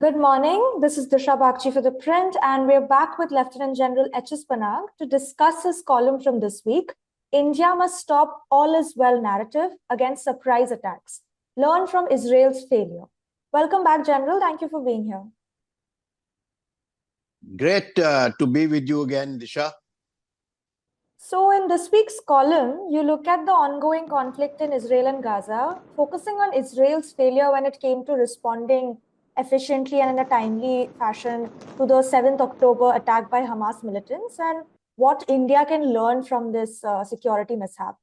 Good morning. This is Dishha Bagchi for ThePrint, and we're back with Lieutenant General H.S. Panag to discuss his column from this week, India Must Stop All Is Well Narrative Against Surprise Attacks. Learn from Israel's Failure. Welcome back, General. Thank you for being here. Great to be with you again, Disha. So in this week's column, you look at the ongoing conflict in Israel and Gaza, focusing on Israel's failure when it came to responding efficiently and in a timely fashion to the 7th October attack by Hamas militants and what India can learn from this security mishap.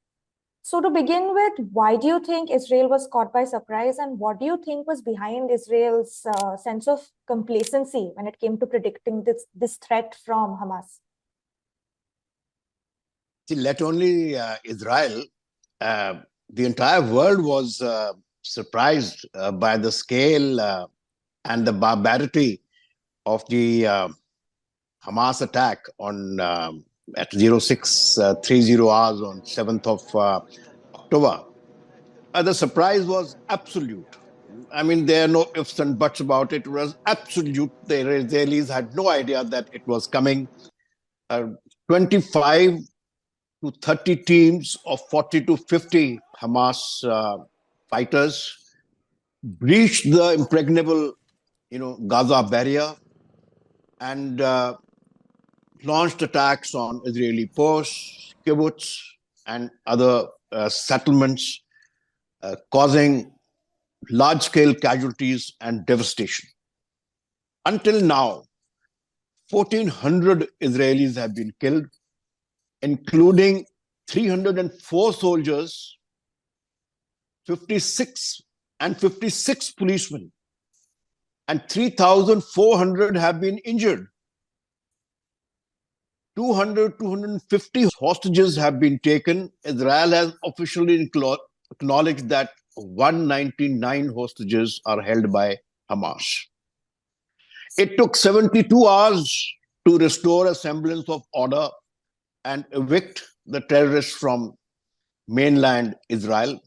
So to begin with, why do you think Israel was caught by surprise, and what do you think was behind Israel's sense of complacency when it came to predicting this threat from Hamas? See, let only Israel, the entire world was surprised by the scale and the barbarity of the Hamas attack on at 0630 hours on 7th of October. The surprise was absolute. I mean, there are no ifs and buts about it. It was absolute. The Israelis had no idea that it was coming. 25 to 30 teams of 40 to 50 Hamas fighters breached the impregnable, Gaza barrier and launched attacks on Israeli posts, kibbutz, and other settlements, causing large-scale casualties and devastation. Until now, 1,400 Israelis have been killed, including 304 soldiers, 56 policemen, and 3,400 have been injured. 250 hostages have been taken. Israel has officially acknowledged that 199 hostages are held by Hamas. It took 72 hours to restore a semblance of order and evict the terrorists from mainland Israel,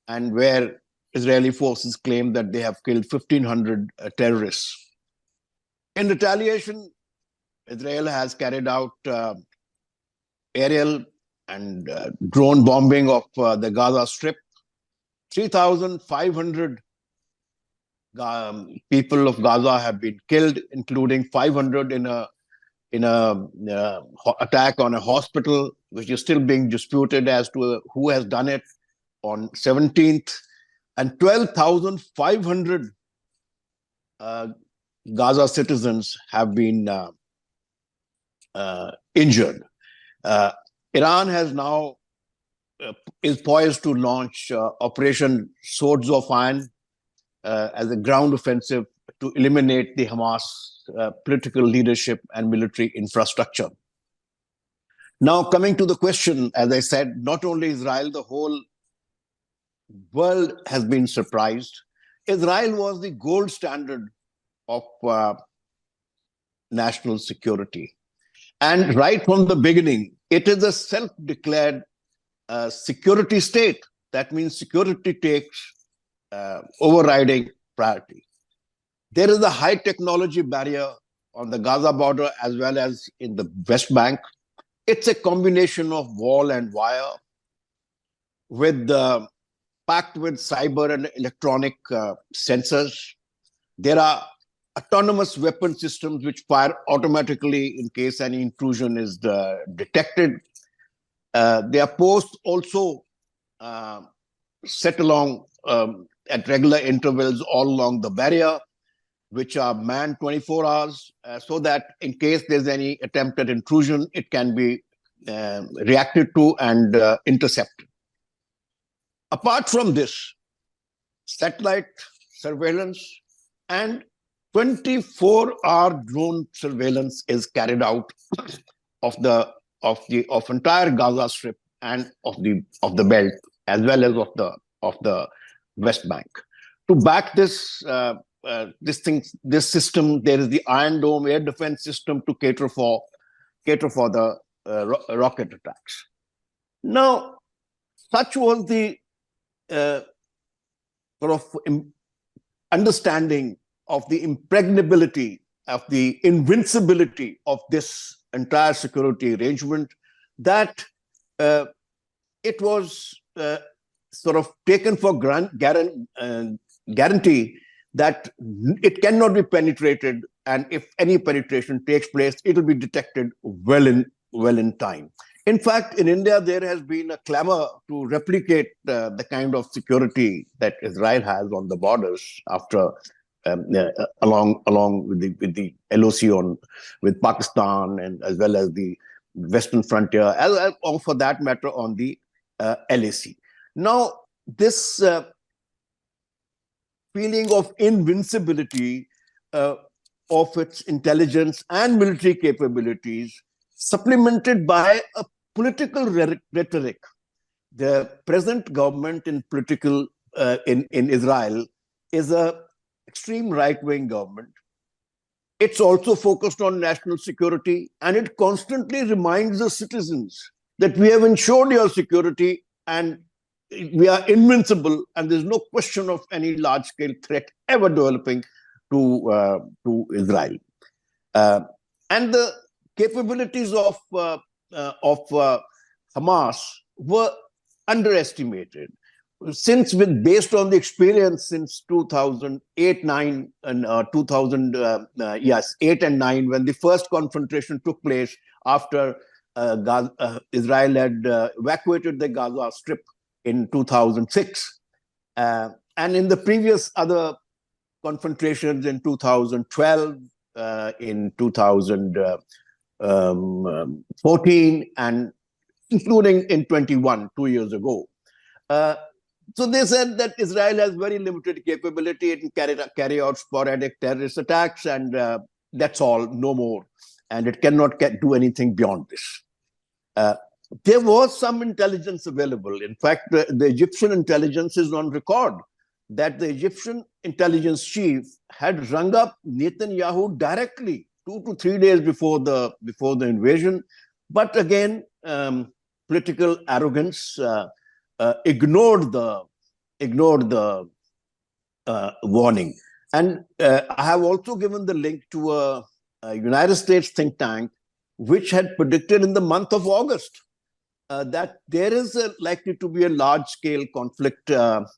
and where Israeli forces claim that they have killed 1,500 terrorists. In retaliation, Israel has carried out aerial and drone bombing of the Gaza Strip. 3,500 people of Gaza have been killed, including 500 in a attack on a hospital, which is still being disputed as to who has done it on 17th, and 12,500 Gaza citizens have been injured. Iran has now is poised to launch Operation Swords of Iron as a ground offensive to eliminate the Hamas political leadership and military infrastructure. Now, coming to the question, as I said, not only Israel, the whole world has been surprised. Israel was the gold standard of national security. And right from the beginning, it is a self-declared security state. That means security takes overriding priority. There is a high technology barrier on the Gaza border as well as in the West Bank. It's a combination of wall and wire with packed with cyber and electronic sensors. There are autonomous weapon systems which fire automatically in case any intrusion is detected. There are posts also set along at regular intervals all along the barrier, which are manned 24 hours, so that in case there's any attempt at intrusion, it can be reacted to and intercepted. Apart from this, satellite surveillance and 24-hour drone surveillance is carried out of entire Gaza Strip and of the belt as well as of the West Bank. To back this system, there is the Iron Dome air defense system to cater for the rocket attacks. Now, such was the sort of understanding of the impregnability, of the invincibility of this entire security arrangement, that it was sort of taken for guarantee that it cannot be penetrated, and if any penetration takes place, it will be detected well in time. In fact, in India, there has been a clamor to replicate the kind of security that Israel has on the borders after along with the LOC with Pakistan, and as well as the Western frontier, or for that matter on the LAC. Now, this feeling of invincibility of its intelligence and military capabilities, supplemented by a political rhetoric. The present government in Israel is a extreme right-wing government. It's also focused on national security, and it constantly reminds the citizens that we have ensured your security and we are invincible, and there's no question of any large-scale threat ever developing to Israel. And the capabilities of Hamas were underestimated. Based on the experience since 2008, 9, and 8 and 9, when the first confrontation took place after Israel had evacuated the Gaza Strip in 2006, and in the previous other confrontations in 2012, in 2014, and including in 21, 2 years ago. So they said that Israel has very limited capability. It can carry out sporadic terrorist attacks, and that's all, no more. And it cannot do anything beyond this. There was some intelligence available. In fact, the Egyptian intelligence is on record that the Egyptian intelligence chief had rung up Netanyahu directly 2 to 3 days before the invasion. But again, political arrogance ignored the warning. And I have also given the link to a United States think tank which had predicted in the month of August that there is likely to be a large-scale conflict around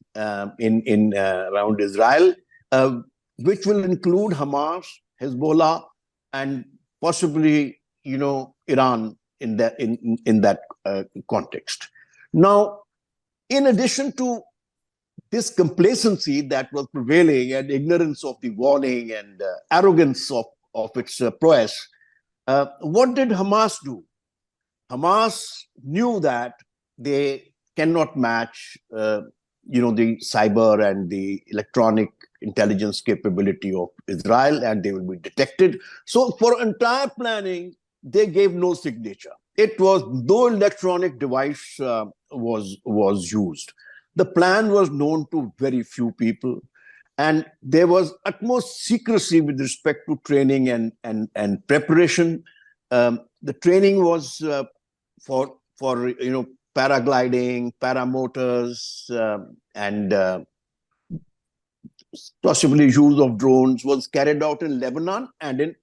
Israel, which will include Hamas, Hezbollah, and possibly, Iran in that context. Now, in addition to this complacency that was prevailing, and ignorance of the warning, and arrogance of its prowess, what did Hamas do? Hamas knew that they cannot match, the cyber and the electronic intelligence capability of Israel, and they will be detected. So for entire planning, they gave no signature. It was no electronic device was used. The plan was known to very few people, and there was utmost secrecy with respect to training and preparation. The training was for paragliding, paramotors, and possibly use of drones was carried out in Lebanon and in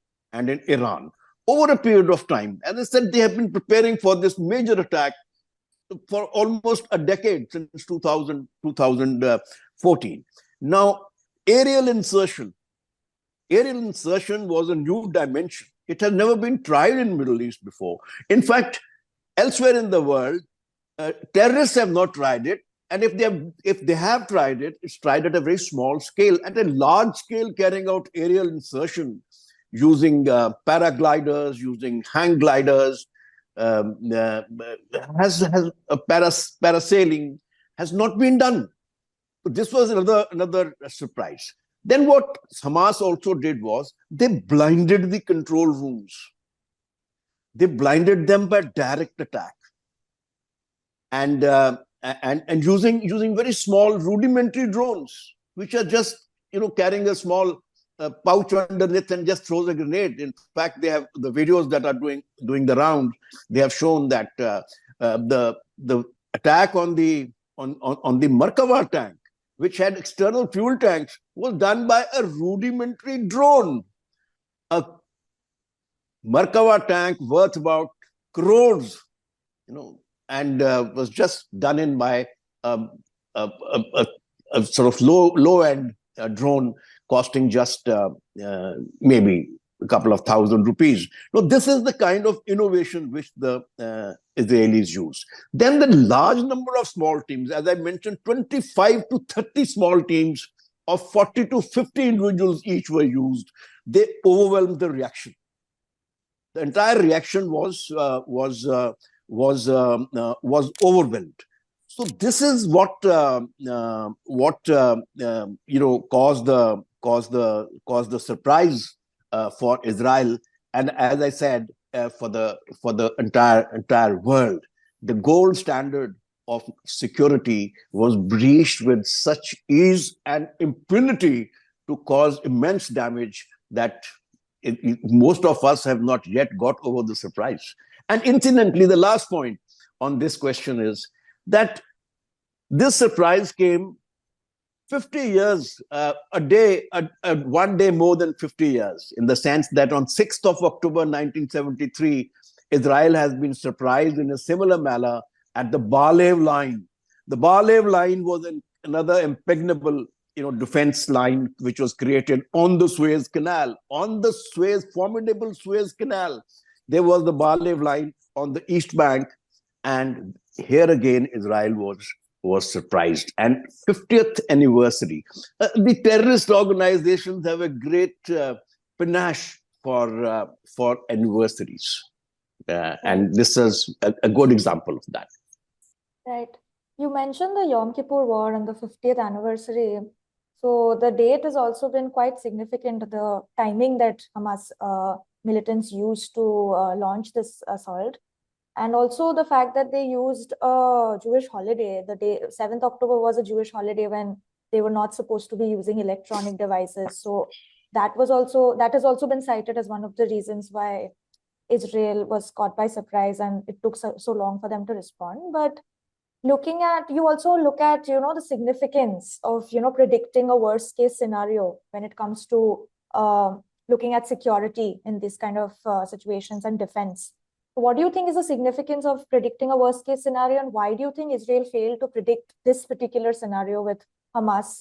Iran over a period of time. As I said, they have been preparing for this major attack for almost a decade, since 2014. Now, aerial insertion was a new dimension. It has never been tried in Middle East before. In fact, elsewhere in the world, terrorists have not tried it. And if they have tried it, it's tried at a very small scale. At a large scale, carrying out aerial insertion using paragliders, using hang gliders, parasailing has not been done. So this was another surprise. Then what Hamas also did was they blinded the control rooms. They blinded them by direct attack, and using very small rudimentary drones, which are just carrying a small pouch underneath and just throws a grenade. In fact, they have the videos that are doing the round. They have shown that the attack on the Merkava tank, which had external fuel tanks, was done by a rudimentary drone. A Merkava tank worth about crores, and was just done in by a, a, a, a sort of low-end drone costing just maybe a couple of thousand rupees. Now, this is the kind of innovation which the Israelis use. Then the large number of small teams, as I mentioned, 25 to 30 small teams of 40 to 50 individuals each were used. They overwhelmed the reaction. The entire reaction was overwhelmed. So this is what caused the surprise for Israel, and as I said, for the entire world. The gold standard of security was breached with such ease and impunity to cause immense damage that most of us have not yet got over the surprise. And incidentally, the last point on this question is that this surprise came 50 years, one day more than 50 years, in the sense that on 6th of October 1973, Israel has been surprised in a similar manner at the Bar-Lev line. The Bar-Lev line was another impregnable defense line which was created on the Suez Canal, formidable Suez Canal. There was the Bar-Lev line on the East Bank, and here again Israel was surprised. And 50th anniversary. The terrorist organizations have a great panache for anniversaries, and this is a good example of that. Right. You mentioned the Yom Kippur War and the 50th anniversary. So the date has also been quite significant, the timing that Hamas militants used to launch this assault. And also the fact that they used a Jewish holiday. The day 7th October was a Jewish holiday when they were not supposed to be using electronic devices. So that has also been cited as one of the reasons why Israel was caught by surprise and it took so long for them to respond. But you also look at the significance of predicting a worst case scenario when it comes to looking at security in this kind of situations and defense. What do you think is the significance of predicting a worst case scenario, and why do you think Israel failed to predict this particular scenario with Hamas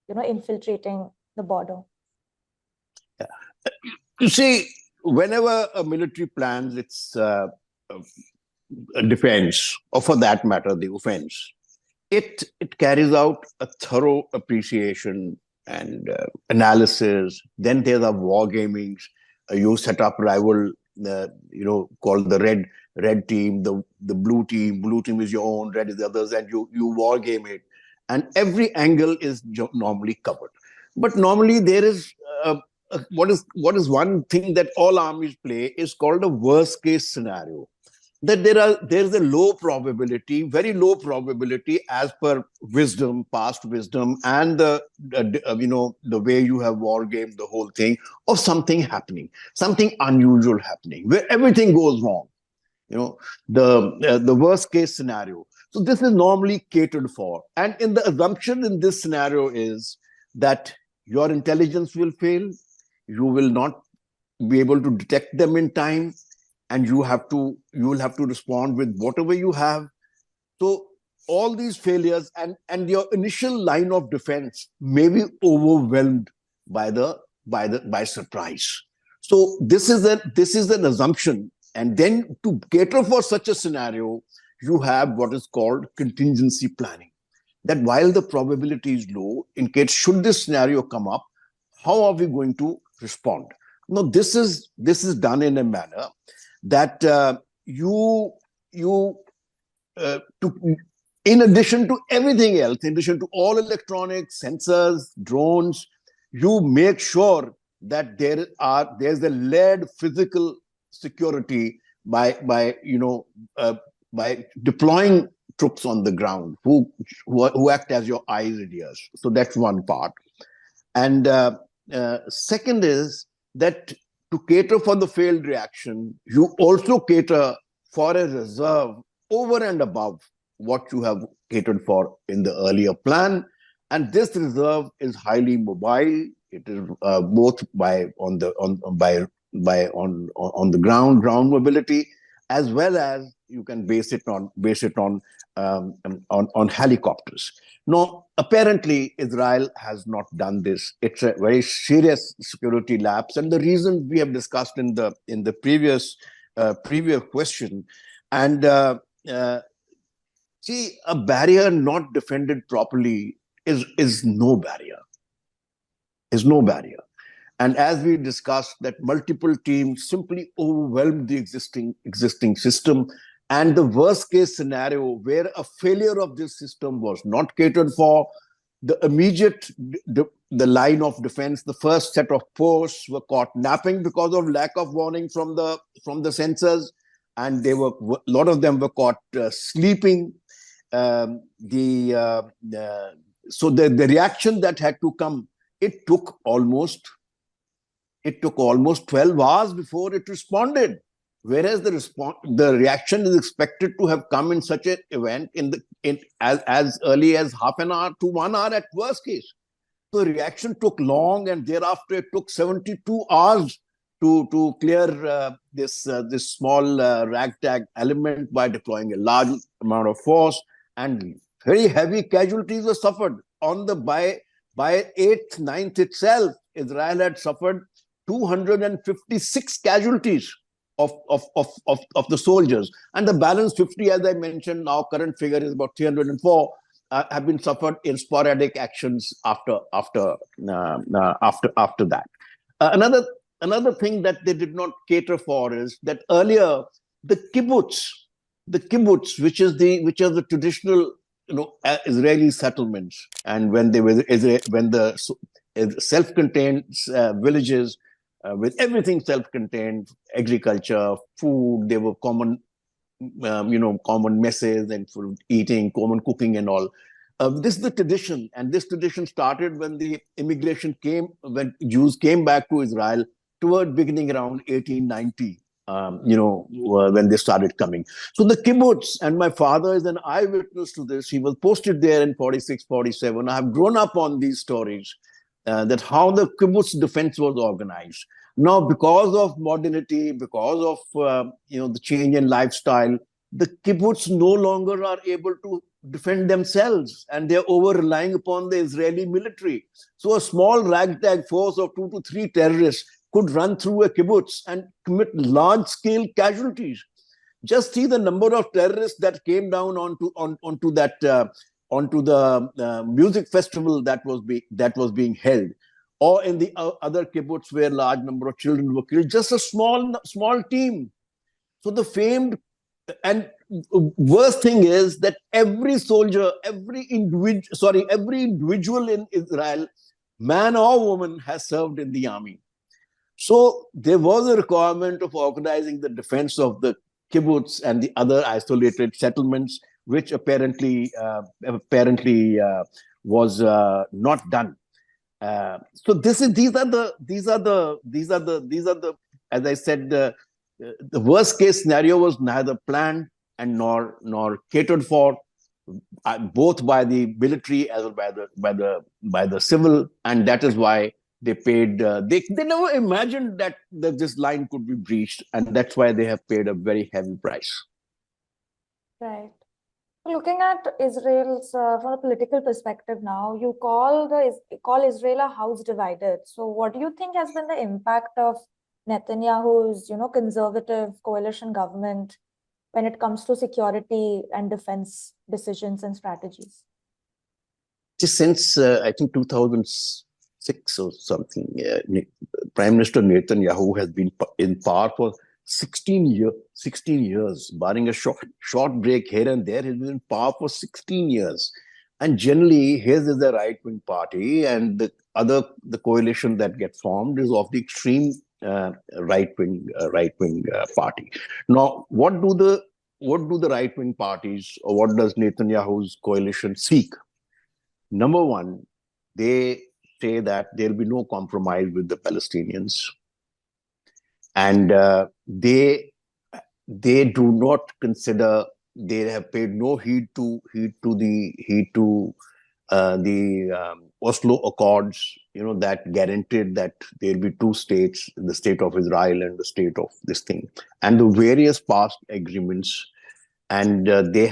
infiltrating the border? Yeah. You see, whenever a military plans its defense, or for that matter, the offense, it carries out a thorough appreciation and analysis. Then there are war gamings. You set up rival, called the red team, the blue team. Blue team is your own, red is the others, and you war game it. And every angle is normally covered. But normally there is what is one thing that all armies play is called a worst case scenario. That there's a low probability, very low probability, as per past wisdom, and the way you have war gamed the whole thing, of something happening, something unusual happening, where everything goes wrong. The worst case scenario. So this is normally catered for, and in the assumption in this scenario is that your intelligence will fail, you will not be able to detect them in time, and you will have to respond with whatever you have. So all these failures and your initial line of defense may be overwhelmed by surprise. So this is an assumption, and then to cater for such a scenario, you have what is called contingency planning. That while the probability is low, in case should this scenario come up, how are we going to respond? Now, this is done in a manner that in addition to everything else, in addition to all electronics, sensors, drones, you make sure that there's a layered physical security by deploying troops on the ground who act as your eyes and ears. So that's one part. And second is that to cater for the failed reaction, you also cater for a reserve over and above what you have catered for in the earlier plan. And this reserve is highly mobile. It is both by on the on the ground mobility, as well as you can base it on helicopters. No, apparently Israel has not done this. It's a very serious security lapse, and the reason we have discussed in the previous question. And uh, see, a barrier not defended properly is no barrier. Is no barrier. And as we discussed, that multiple teams simply overwhelmed the existing system. And the worst case scenario, where a failure of this system was not catered for, the immediate the line of defense, the first set of posts were caught napping because of lack of warning from the sensors, and they were a lot of them were caught sleeping. The So the reaction that had to come, it took almost 12 hours before it responded, whereas the reaction is expected to have come in such an event as early as half an hour to 1 hour at worst case. So the reaction took long, and thereafter it took 72 hours to clear this small ragtag element by deploying a large amount of force, and very heavy casualties were suffered on the by 8th, 9th itself. Israel had suffered 256 casualties of the soldiers, and the balance 50, as I mentioned, now current figure is about 304, have been suffered in sporadic actions after that. Another thing that they did not cater for is that earlier the kibbutz, which are the traditional Israeli settlements, and when the self-contained villages with everything self-contained, agriculture, food, they were common, common messes and food eating, common cooking and all. This is the tradition, and this tradition started when the immigration came, when Jews came back to Israel toward beginning around 1890. When they started coming. So the kibbutz, and my father is an eyewitness to this. He was posted there in 46, 47. I have grown up on these stories, that how the kibbutz defense was organized. Now, because of modernity, because of the change in lifestyle, the kibbutz no longer are able to defend themselves, and they're over relying upon the Israeli military. So a small ragtag force of 2 to 3 terrorists could run through a kibbutz and commit large-scale casualties. Just see the number of terrorists that came down onto the music festival that was being held, or in the other kibbutz where large number of children were killed. Just a small team. So the famed and worst thing is that every soldier, every individual in Israel, man or woman, has served in the army. So there was a requirement of organizing the defense of the kibbutz and the other isolated settlements, which apparently was not done. So these are the, as I said, the worst case scenario was neither planned and nor catered for, both by the military as well by the civil, and that is why they paid. They never imagined that this line could be breached, and that's why they have paid a very heavy price. Right. Looking at Israel's from a political perspective now, you call Israel a house divided. So, what do you think has been the impact of Netanyahu's conservative coalition government when it comes to security and defense decisions and strategies? Since I think 2006 or something, Prime Minister Netanyahu has been in power for 16 years, barring a short break here and there. He's been in power for 16 years. And generally, his is the right-wing party, and the coalition that gets formed is of the extreme right-wing party. Now, what do the right-wing parties, or what does Netanyahu's coalition seek? Number one, they say that there will be no compromise with the Palestinians, and they do not consider. They have paid no heed to Oslo Accords, that guaranteed that there'll be two states, the state of Israel and the state of this thing, and the various past agreements, and they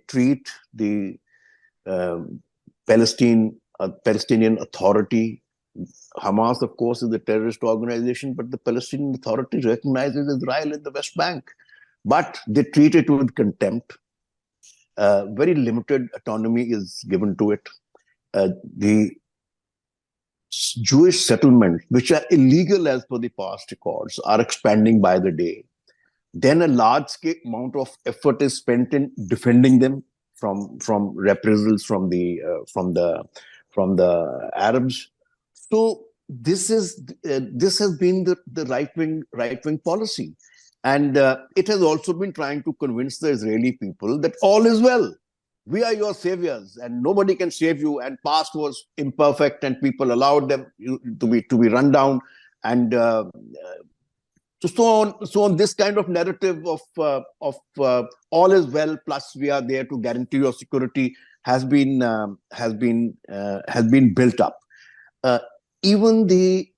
treat the uh, Palestinian Authority. Hamas, of course, is a terrorist organization, but the Palestinian Authority recognizes Israel in the West Bank. But they treat it with contempt. Very limited autonomy is given to it. The Jewish settlements, which are illegal as per the past records, are expanding by the day. Then a large scale amount of effort is spent in defending them from reprisals from the Arabs. So this has been the right wing policy, and it has also been trying to convince the Israeli people that all is well. We are your saviors, and nobody can save you. And past was imperfect, and people allowed them to be run down, and so on. This kind of narrative of all is well, plus we are there to guarantee your security has been built up. Uh, Even the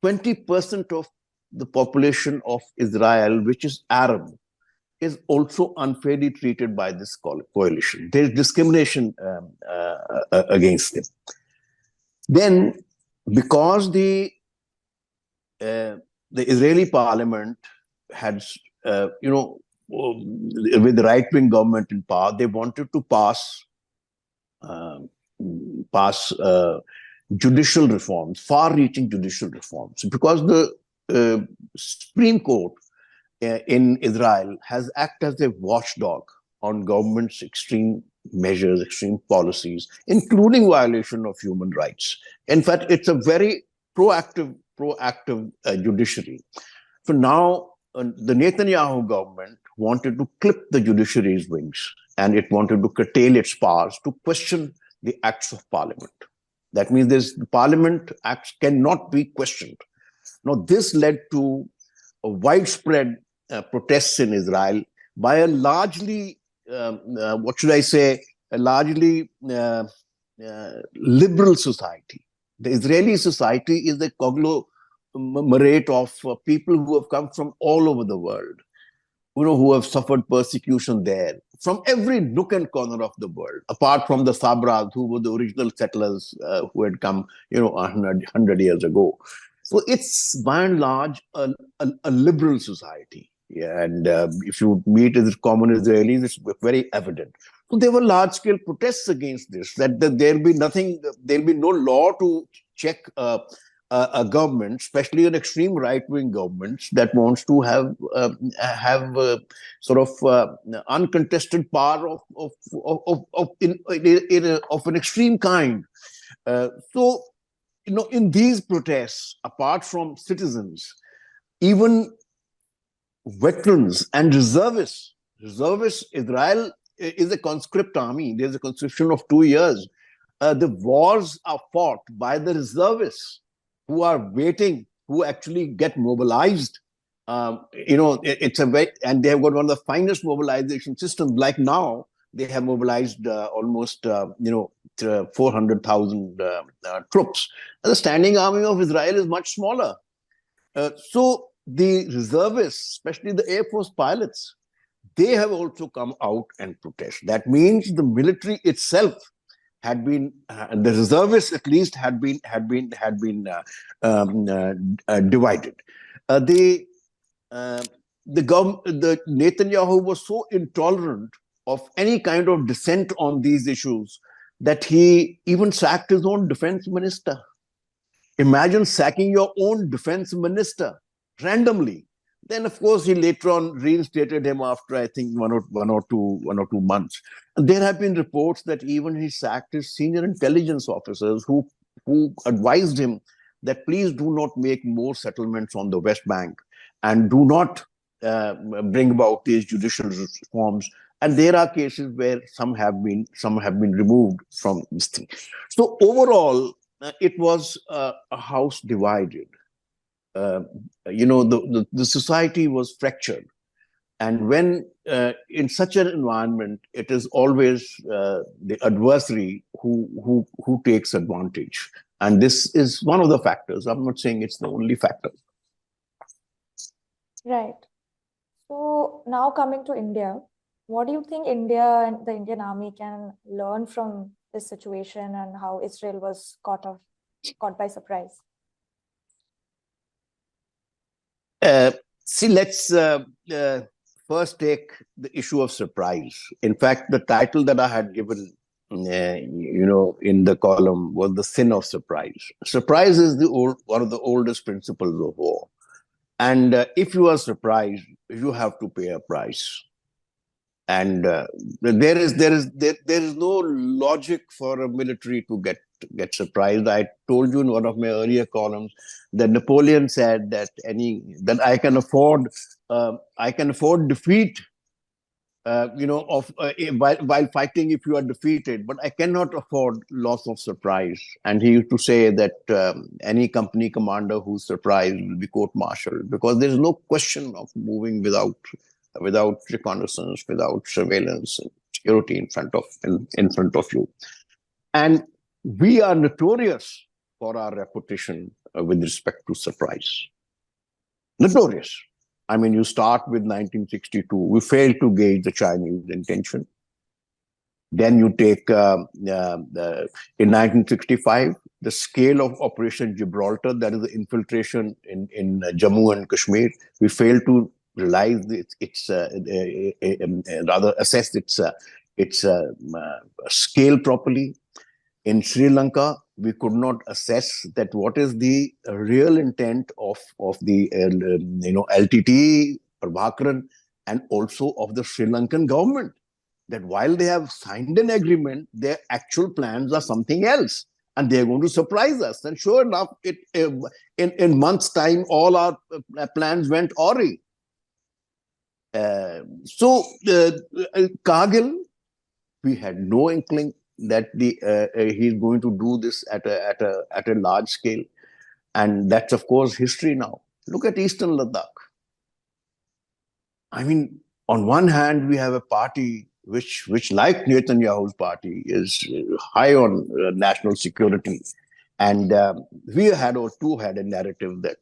20% of the population of Israel, which is Arab, is also unfairly treated by this coalition. There is discrimination against them. Then, because the Israeli parliament had, with the right-wing government in power, they wanted to pass judicial reforms, far-reaching judicial reforms, because the Supreme Court in Israel has acted as a watchdog on government's extreme measures, extreme policies, including violation of human rights. In fact, it's a very proactive judiciary. So now the Netanyahu government wanted to clip the judiciary's wings, and it wanted to curtail its powers to question the acts of parliament. That means the parliament acts cannot be questioned. Now, this led to a widespread protests in Israel by a largely, what should I say, a largely liberal society. The Israeli society is a conglomerate of people who have come from all over the world, who have suffered persecution there, from every nook and corner of the world, apart from the Sabras, who were the original settlers who had come, 100 years ago. So it's by and large a liberal society. Yeah, and if you meet as common Israelis, it's very evident. So there were large-scale protests against this, that there'll be no law to check a government, especially an extreme right-wing government that wants to have uncontested power of an extreme kind. So in these protests, apart from citizens, even veterans and reservists, Israel is a conscript army. There's a conscription of 2 years. The wars are fought by the reservists who are waiting, who actually get mobilized. It's and they have got one of the finest mobilization systems. Like now, they have mobilized almost 400,000 troops. The standing army of Israel is much smaller. So the reservists, especially the Air Force pilots, they have also come out and protest. That means the military itself had been, the reservists at least had been divided. The Netanyahu was so intolerant of any kind of dissent on these issues that he even sacked his own defense minister. Imagine sacking your own defense minister randomly. Then, of course, he later on reinstated him after, I think, one or two months. And there have been reports that even he sacked his senior intelligence officers who advised him that please do not make more settlements on the West Bank and do not bring about these judicial reforms. And there are cases where some have been removed from this thing. So overall, it was a house divided. The society was fractured, And when in such an environment, it is always the adversary who takes advantage. And this is one of the factors. I'm not saying it's the only factor. Right. So now coming to India, what do you think India and the Indian army can learn from this situation and how Israel was caught by surprise? See, let's first take the issue of surprise. In fact, the title that I had given, in the column was the sin of surprise. Surprise is one of the oldest principles of war. And if you are surprised, you have to pay a price. And there is no logic for a military to get surprised. I told you in one of my earlier columns that Napoleon said that I can afford defeat, while fighting if you are defeated, but I cannot afford loss of surprise. And he used to say that any company commander who's surprised will be court-martialed, because there's no question of moving without reconnaissance, without surveillance and security in front of you. And we are notorious for our reputation with respect to surprise. Notorious. I mean, you start with 1962. We failed to gauge the Chinese intention. Then you take, in 1965, the scale of Operation Gibraltar, that is the infiltration in Jammu and Kashmir. We failed to realize rather assess its scale properly. In Sri Lanka, we could not assess that what is the real intent of the LTT, Prabhakaran, and also of the Sri Lankan government. That while they have signed an agreement, their actual plans are something else, and they're going to surprise us. And sure enough, in months' time, all our plans went awry. Kargil, we had no inkling that he's going to do this at a large scale, and that's of course history now. Look at Eastern Ladakh. I mean, on one hand, we have a party which like Netanyahu's party, is high on national security, and we had a narrative that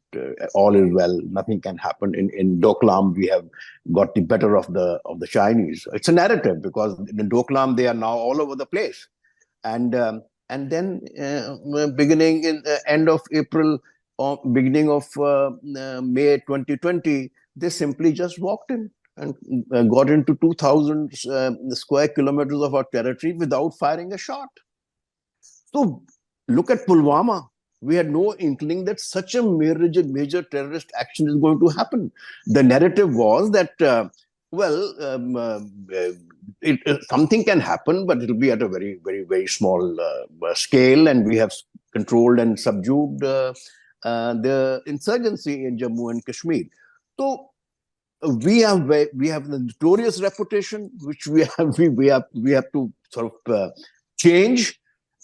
all is well, nothing can happen. In Doklam, we have got the better of the Chinese. It's a narrative because in Doklam they are now all over the place, and then beginning in end of April or beginning of May 2020, they simply just walked in and got into 2,000 square kilometers of our territory without firing a shot. So look at Pulwama. We had no inkling that such a major terrorist action is going to happen. The narrative was that, something can happen, but it'll be at a very, very, very small scale, and we have controlled and subdued the insurgency in Jammu and Kashmir. So we have the notorious reputation, which we have to sort of change.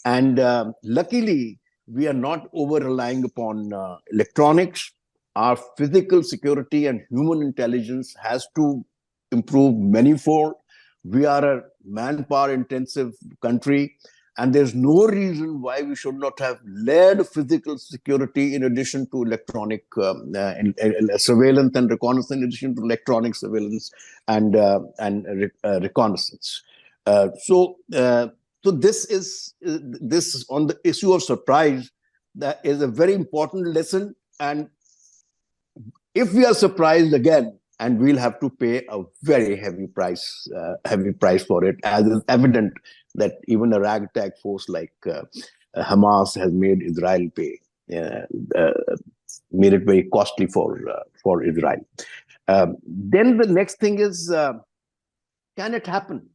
And luckily, we are not over relying upon electronics. Our physical security and human intelligence has to improve manifold. We are a manpower intensive country, and there's no reason why we should not have layered physical security in addition to electronic surveillance and reconnaissance, in addition to electronic surveillance and reconnaissance. So this on the issue of surprise, that is a very important lesson. And if we are surprised again, and we'll have to pay a very heavy price for it, as is evident that even a ragtag force like Hamas has made Israel pay, made it very costly for Israel. Then the next thing is, can it happen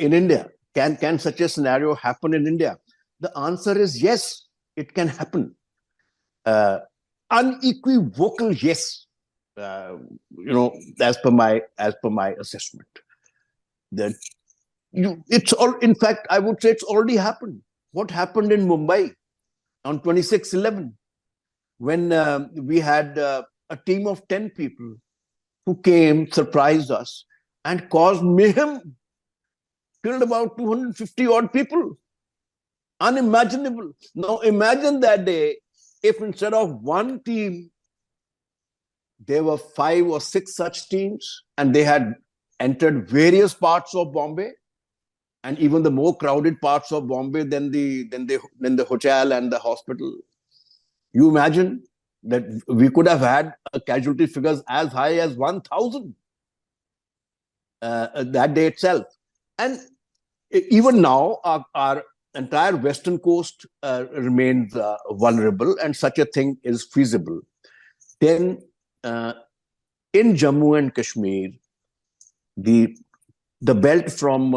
in India? Can such a scenario happen in India? The answer is yes, it can happen. Unequivocal yes. As per my assessment, that in fact, I would say it's already happened. What happened in Mumbai on 26/11, when we had a team of 10 people who came, surprised us, and caused mayhem, killed about 250 odd people. Unimaginable. Now imagine that day if instead of one team, there were 5 or 6 such teams, and they had entered various parts of Bombay, and even the more crowded parts of Bombay than the hotel and the hospital. You imagine that we could have had casualty figures as high as 1,000 that day itself. And even now, our entire western coast remains vulnerable, and such a thing is feasible. Then, in Jammu and Kashmir, the belt from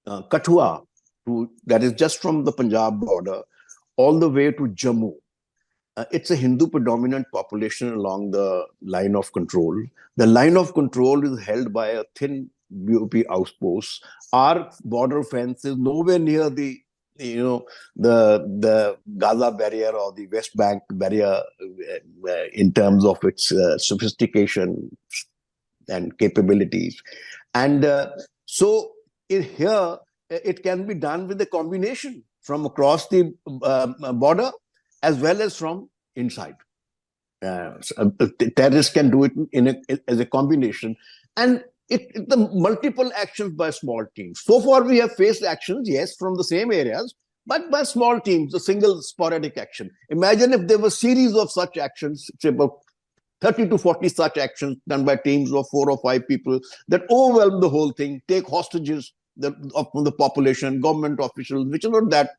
Kathua, that is just from the Punjab border, all the way to Jammu. It's a Hindu predominant population along the line of control. The line of control is held by a thin BOP outpost. Our border fence is nowhere near the Gaza barrier or the West Bank barrier in terms of its sophistication and capabilities. And so here, it can be done with a combination from across the border as well as from inside. Terrorists can do it as a combination. And the multiple actions by small teams. So far, we have faced actions, yes, from the same areas, but by small teams, a single sporadic action. Imagine if there were a series of such actions, say about 30 to 40 such actions done by teams of 4 or 5 people that overwhelm the whole thing, take hostages of the population, government officials, which are not that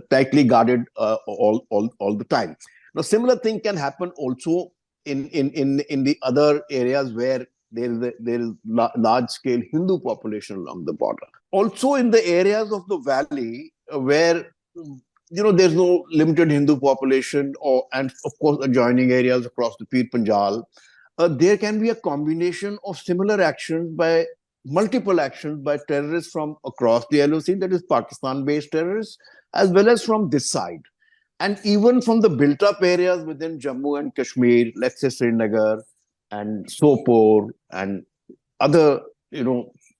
tightly guarded all the time. Now, similar thing can happen also in the other areas where there is large-scale Hindu population along the border. Also, in the areas of the valley where there's no limited Hindu population, and of course adjoining areas across the Pir Panjal, there can be a combination of similar actions by multiple actions by terrorists from across the LOC, that is Pakistan-based terrorists, as well as from this side. And even from the built-up areas within Jammu and Kashmir, let's say Srinagar and Sopore and other,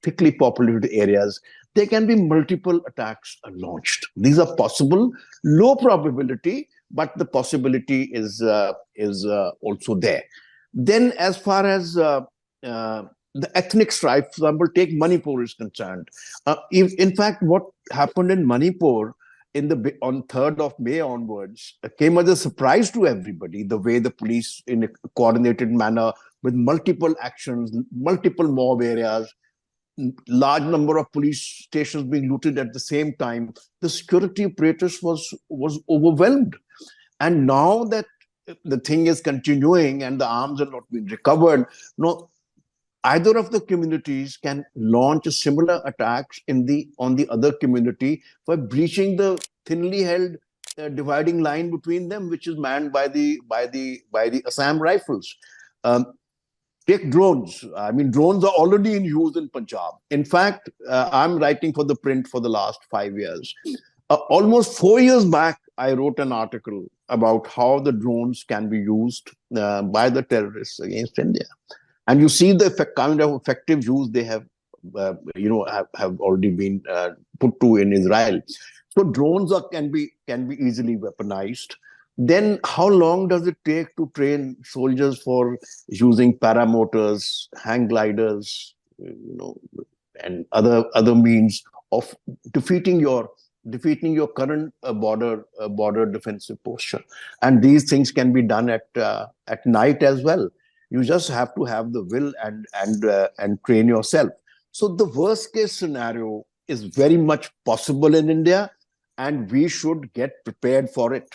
thickly populated areas, there can be multiple attacks launched. These are possible, low probability, but the possibility is also there. Then, as far as the ethnic strife, for example, take Manipur is concerned. In fact, what happened in Manipur on 3rd of May onwards came as a surprise to everybody, the way the police, in a coordinated manner, with multiple actions, multiple mob areas, large number of police stations being looted at the same time, the security apparatus was overwhelmed. And now that the thing is continuing and the arms are not being recovered, either of the communities can launch similar attacks on the other community by breaching the thinly held dividing line between them, which is manned by the Assam rifles. Take drones. I mean, drones are already in use in Punjab. In fact, I'm writing for ThePrint for the last 5 years. Almost 4 years back, I wrote an article about how the drones can be used by the terrorists against India. And you see the kind of effective use they have already been put to in Israel. So drones can be easily weaponized. Then how long does it take to train soldiers for using paramotors, hang gliders, and other means of defeating your current border defensive posture? And these things can be done at night as well. You just have to have the will and train yourself. So the worst case scenario is very much possible in India, and we should get prepared for it.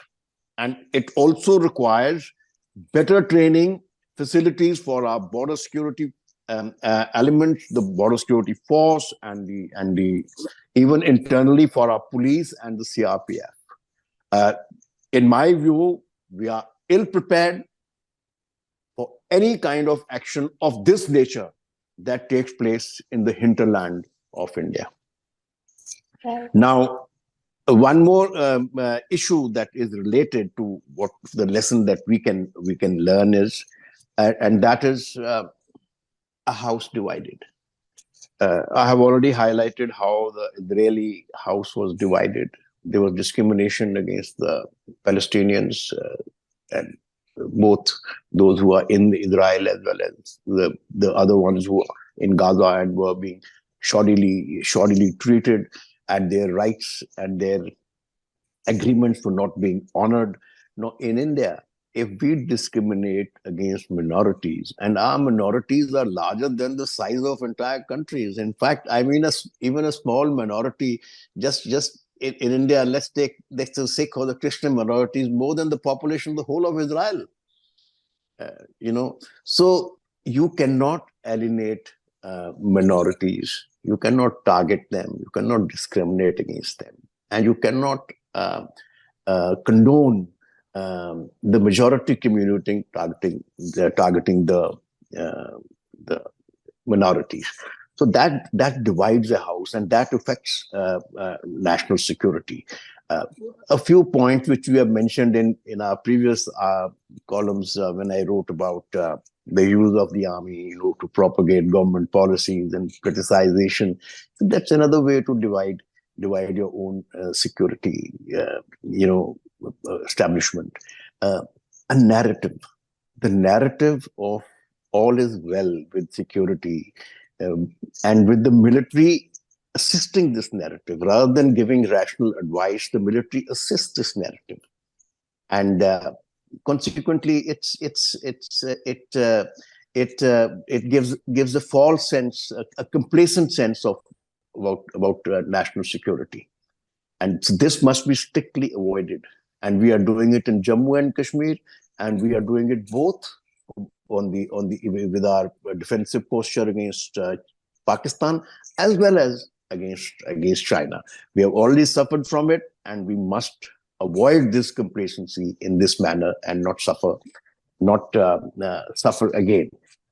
And it also requires better training facilities for our border security elements, the border security force, and the even internally for our police and the CRPF. In my view, we are ill prepared for any kind of action of this nature that takes place in the hinterland of India. Right. Now, one more issue that is related to what the lesson that we can learn is and that is a house divided. I have already highlighted how the Israeli house was divided. There was discrimination against the Palestinians, and both those who are in Israel as well as the other ones who are in Gaza and were being shoddily treated, and their rights and their agreements were not being honored. No, in India, if we discriminate against minorities, and our minorities are larger than the size of entire countries. In fact, I mean, even a small minority, just in India, let's the Sikh or the Christian minorities more than the population of the whole of Israel. So you cannot alienate minorities. You cannot target them. You cannot discriminate against them, and you cannot condone the majority community targeting the minorities. So that divides a house, and that affects national security. A few points which we have mentioned in our previous columns when I wrote about the use of the army, to propagate government policies and criticization. So that's another way to divide your own security, establishment. A narrative, the narrative of all is well with security, and with the military assisting this narrative rather than giving rational advice. The military assists this narrative, and consequently, it gives a false sense, a complacent sense of about national security, and so this must be strictly avoided. And we are doing it in Jammu and Kashmir, and we are doing it both with our defensive posture against Pakistan as well as against China. We have already suffered from it, and we must avoid this complacency in this manner and not suffer again.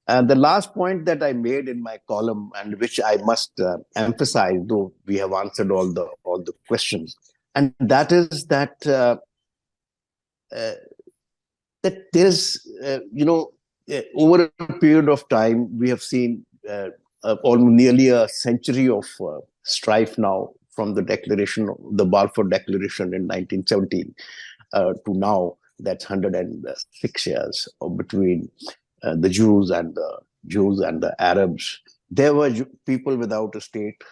And the last point that I made in my column, and which I must emphasize, though we have answered all the questions, and that is that that there's over a period of time we have seen almost nearly a century of strife now, from the Balfour Declaration in 1917 to now. That's 106 years between the Jews and the Arabs. There were people without a state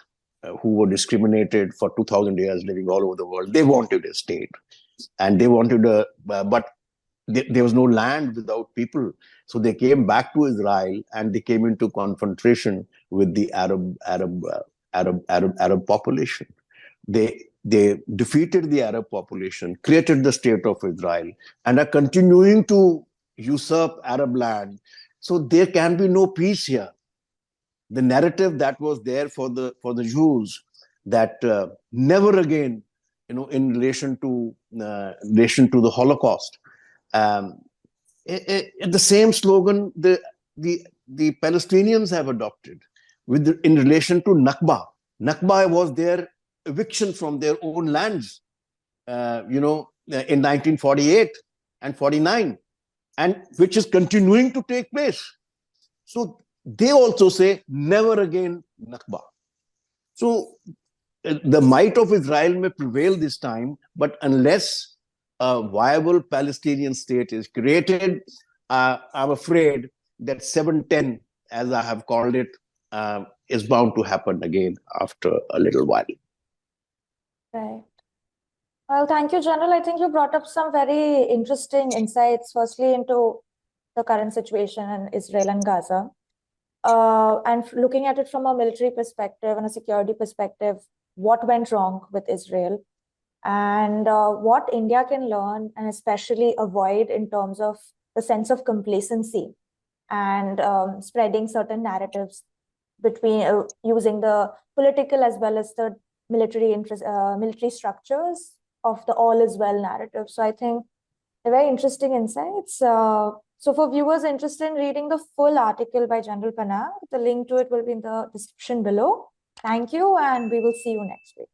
who were discriminated for 2,000 years, living all over the world. They wanted a state, and they wanted but there was no land without people. So they came back to Israel, and they came into confrontation with the Arab population. They defeated the Arab population, created the state of Israel, and are continuing to usurp Arab land. So there can be no peace here. The narrative that was there for the Jews, that never again, in relation to the Holocaust, the same slogan the Palestinians have adopted in relation to Nakba. Nakba was their eviction from their own lands, in 1948 and 49, and which is continuing to take place. So they also say, never again Nakba. So the might of Israel may prevail this time, but unless a viable Palestinian state is created, I'm afraid that 710, as I have called it, is bound to happen again after a little while. Right. Well, thank you, General. I think you brought up some very interesting insights, firstly into the current situation in Israel and Gaza. And looking at it from a military perspective and a security perspective, what went wrong with Israel, and what India can learn and especially avoid in terms of the sense of complacency and spreading certain narratives between using the political as well as the military structures of the all is well narrative. So I think they're very interesting insights. So for viewers interested in reading the full article by General Panag, the link to it will be in the description below. Thank you, and we will see you next week.